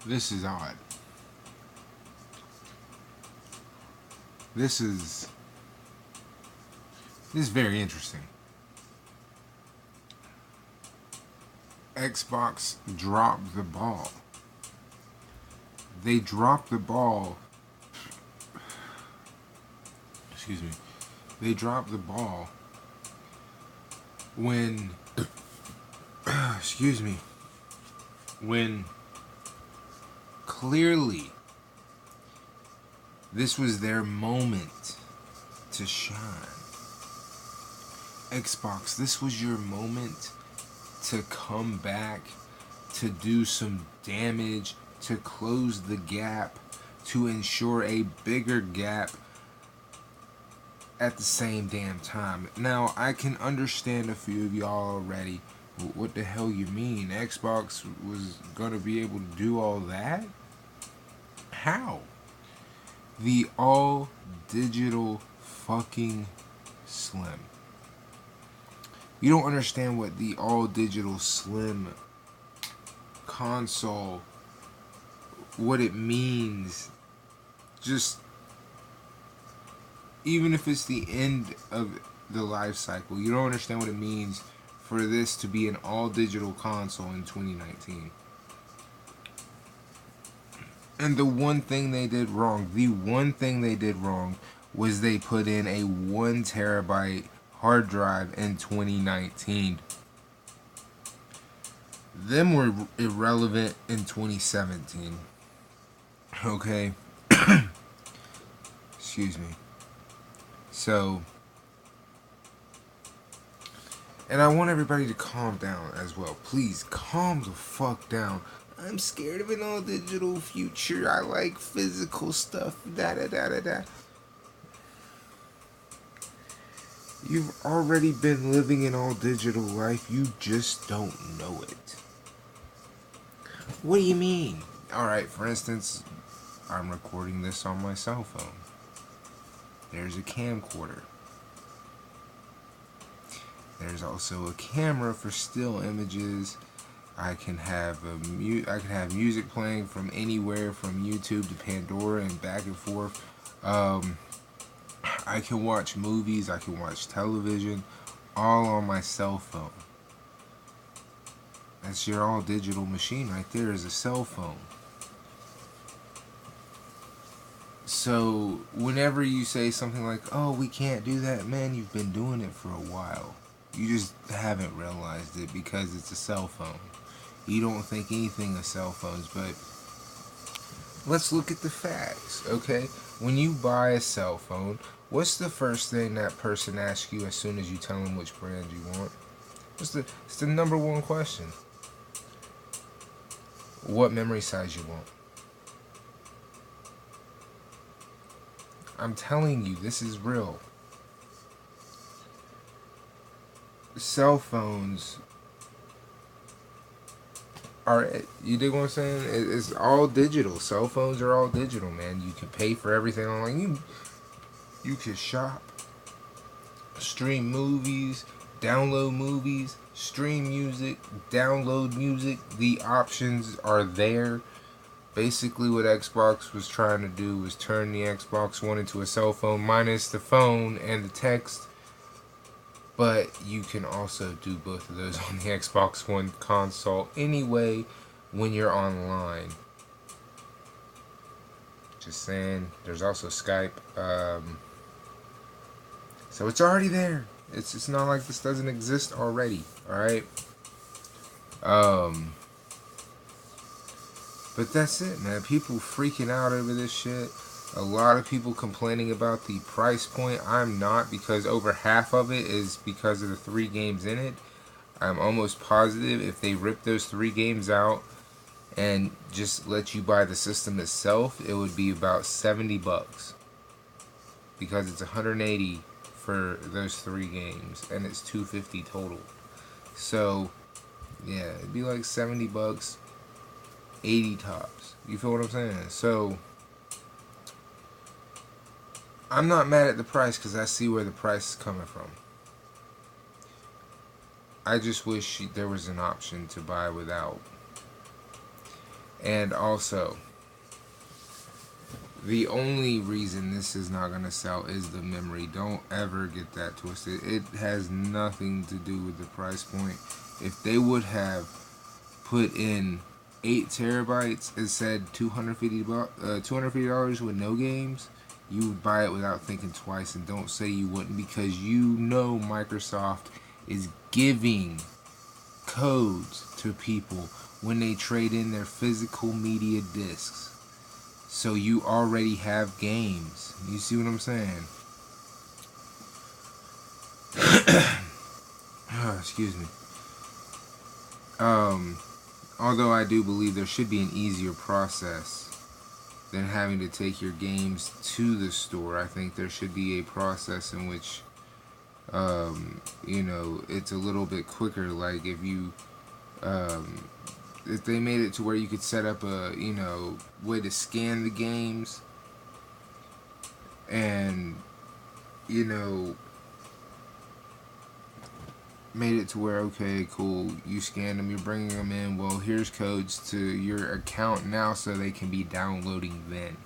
This is odd. This is very interesting. Xbox dropped the ball. They dropped the ball. Excuse me. They dropped the ball when excuse me, when clearly this was their moment to shine. Xbox, this was your moment to come back, to do some damage, to close the gap, to ensure a bigger gap at the same damn time. Now, I can understand a few of y'all already. What the hell you mean? Xbox was gonna be able to do all that? How? The all digital fucking Slim. You don't understand what the all digital Slim console, what it means. Just, even if it's the end of the life cycle, you don't understand what it means for this to be an all digital console in 2019. And the one thing they did wrong, was they put in a 1 terabyte hard drive in 2019. Them were irrelevant in 2017. Okay? Excuse me. So, and I want everybody to calm down as well. Please, calm the fuck down. I'm scared of an all digital future. I like physical stuff. Da da da da da. You've already been living an all digital life. You just don't know it. What do you mean? Alright, for instance, I'm recording this on my cell phone. There's a camcorder. There's also a camera for still images. I can have music playing from anywhere, from YouTube to Pandora and back and forth. I can watch movies, I can watch television, all on my cell phone. That's your all digital machine right there, is a cell phone. So whenever you say something like, oh, we can't do that, man, you've been doing it for a while. You just haven't realized it because it's a cell phone. You don't think anything of cell phones, but let's look at the facts, okay? When you buy a cell phone, what's the first thing that person asks you as soon as you tell them which brand you want? It's the number one question. What memory size you want? I'm telling you, this is real. Cell phones are, you dig what I'm saying? It's all digital. Cell phones are all digital, man. You can pay for everything online. You can shop, stream movies, download movies, stream music, download music. The options are there. Basically, what Xbox was trying to do was turn the Xbox One into a cell phone, minus the phone and the text. But you can also do both of those on the Xbox One console anyway when you're online. Just saying. There's also Skype. So it's already there. It's not like this doesn't exist already. Alright? But that's it, man. People freaking out over this shit. A lot of people complaining about the price point. I'm not, because over half of it is because of the 3 games in it. I'm almost positive if they rip those 3 games out and just let you buy the system itself, it would be about $70. Because it's $180 for those 3 games and it's $250 total. So, yeah, it'd be like $70, 80 tops. You feel what I'm saying? So, I'm not mad at the price because I see where the price is coming from. I just wish there was an option to buy without. And also, the only reason this is not going to sell is the memory. Don't ever get that twisted. It has nothing to do with the price point. If they would have put in 8 terabytes and said $250 with no games, you would buy it without thinking twice. And don't say you wouldn't, because you know Microsoft is giving codes to people when they trade in their physical media discs. So you already have games. You see what I'm saying? Oh, excuse me. Although I do believe there should be an easier process than having to take your games to the store. I think there should be a process in which, you know, it's a little bit quicker. Like if you, if they made it to where you could set up a, you know, way to scan the games and, you know, made it to where, okay, cool, you scan them, you're bringing them in, well, here's codes to your account now so they can be downloading then.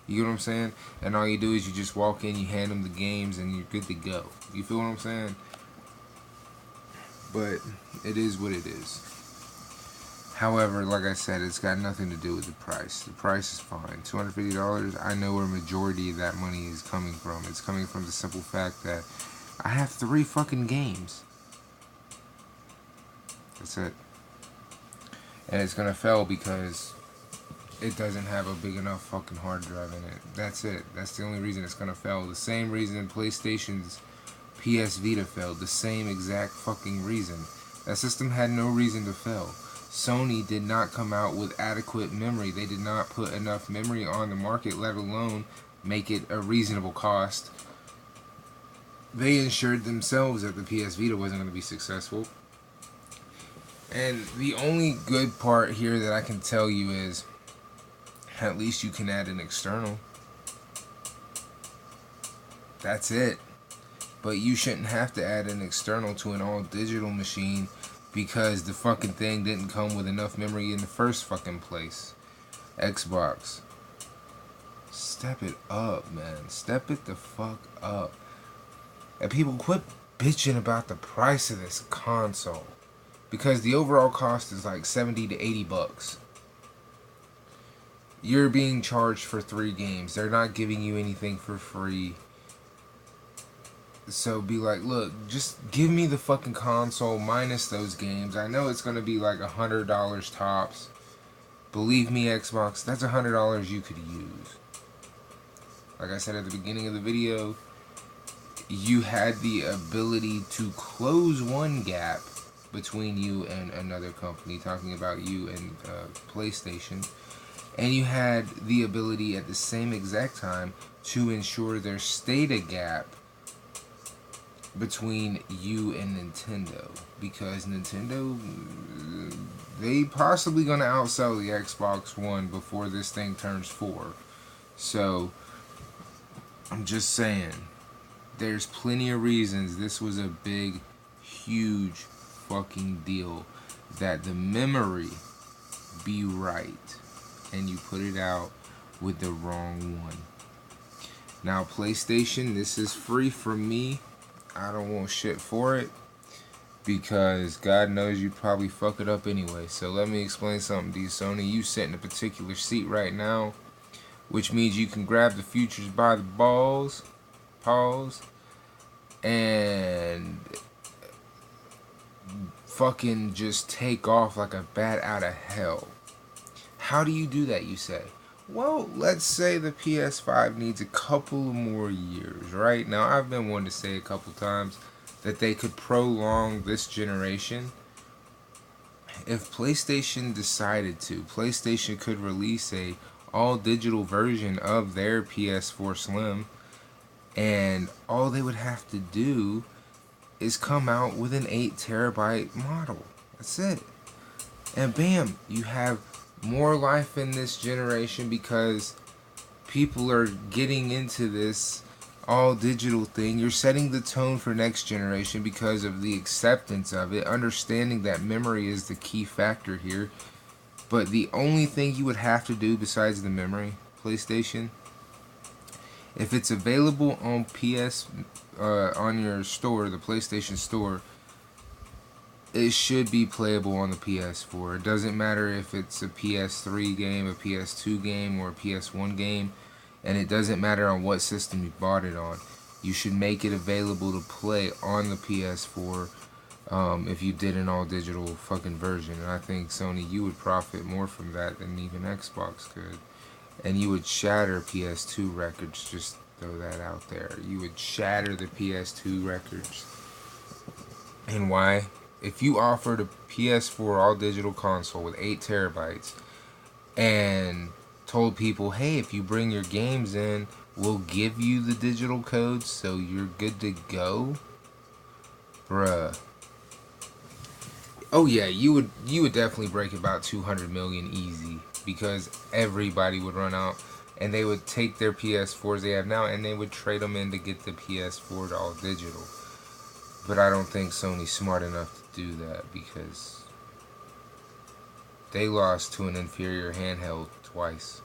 You get what I'm saying? And all you do is you just walk in, you hand them the games, and you're good to go. You feel what I'm saying? But it is what it is. However, like I said, it's got nothing to do with the price. The price is fine. $250, I know where a majority of that money is coming from. It's coming from the simple fact that I have 3 fucking games. That's it. And it's gonna fail because it doesn't have a big enough fucking hard drive in it. That's it. That's the only reason it's gonna fail. The same reason PlayStation's PS Vita failed. The same exact fucking reason. That system had no reason to fail. Sony did not come out with adequate memory. They did not put enough memory on the market, let alone make it a reasonable cost. They ensured themselves that the PS Vita wasn't going to be successful. And the only good part here that I can tell you is, at least you can add an external. That's it. But you shouldn't have to add an external to an all-digital machine because the fucking thing didn't come with enough memory in the first fucking place. Xbox. Step it up, man. Step it the fuck up. And people, quit bitching about the price of this console. Because the overall cost is like 70 to 80 bucks. You're being charged for 3 games. They're not giving you anything for free. So be like, look, just give me the fucking console minus those games. I know it's going to be like $100 tops. Believe me, Xbox, that's $100 you could use. Like I said at the beginning of the video, you had the ability to close one gap between you and another company, talking about you and PlayStation, and you had the ability at the same exact time to ensure there stayed a gap between you and Nintendo, because Nintendo, they possibly gonna outsell the Xbox One before this thing turns 4. So I'm just saying, there's plenty of reasons this was a big, huge fucking deal that the memory be right and you put it out with the wrong one. Now PlayStation, this is free for me. I don't want shit for it because God knows you probably fuck it up anyway. So let me explain something to you, Sony. You sit in a particular seat right now, which means you can grab the futures by the balls, pause, and fucking just take off like a bat out of hell. How do you do that, you say? Well, let's say the PS5 needs a couple more years, right? Now, I've been wanting to say a couple times that they could prolong this generation. If PlayStation decided to, PlayStation could release a all-digital version of their PS4 Slim, and all they would have to do is come out with an 8 terabyte model. That's it. And bam, you have more life in this generation because people are getting into this all digital thing. You're setting the tone for next generation because of the acceptance of it, understanding that memory is the key factor here. But the only thing you would have to do besides the memory, PlayStation, if it's available on on your store, the PlayStation Store, it should be playable on the PS4. It doesn't matter if it's a PS3 game, a PS2 game, or a PS1 game, and it doesn't matter on what system you bought it on. You should make it available to play on the PS4 if you did an all-digital fucking version. And I think, Sony, you would profit more from that than even Xbox could. And you would shatter PS2 records, just throw that out there. You would shatter the PS2 records. And why? If you offered a PS4 all-digital console with 8 terabytes and told people, hey, if you bring your games in, we'll give you the digital codes so you're good to go, bruh. Oh yeah, you would definitely break about 200 million easy, because everybody would run out and they would take their PS4s they have now and they would trade them in to get the PS4 to all digital. But I don't think Sony's smart enough to do that, because they lost to an inferior handheld twice.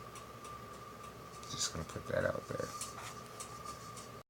Just gonna put that out there.